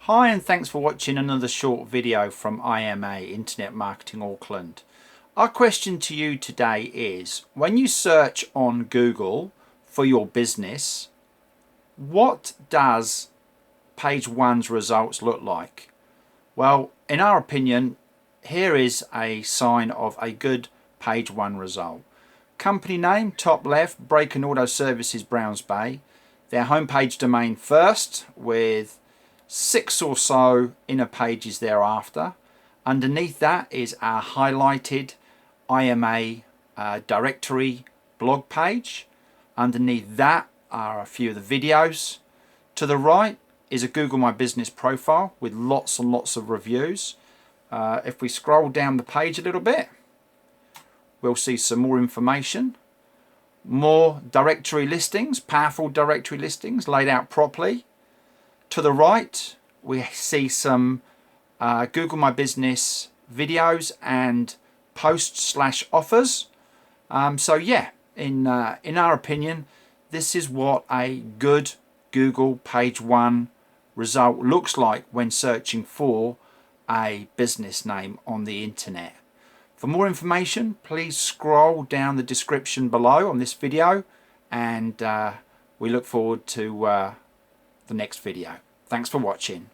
Hi, and thanks for watching another short video from IMA, Internet Marketing Auckland. Our question to you today is, when you search on Google for your business, what does page one's results look like? Well, in our opinion, here is a sign of a good page one result. Company name, top left, Brake and Auto Services Browns Bay. Their homepage domain first, with 6 or so inner pages thereafter. Underneath that is our highlighted IMA directory blog page. Underneath that are a few of the videos. To the right is a Google My Business profile with lots and lots of reviews. If we scroll down the page a little bit, we'll see some more information. More directory listings, powerful directory listings laid out properly. To the right, we see some Google My Business videos and posts/offers. So yeah, in our opinion, this is what a good Google page one result looks like when searching for a business name on the internet. For more information, please scroll down the description below on this video, and we look forward to the next video. Thanks for watching.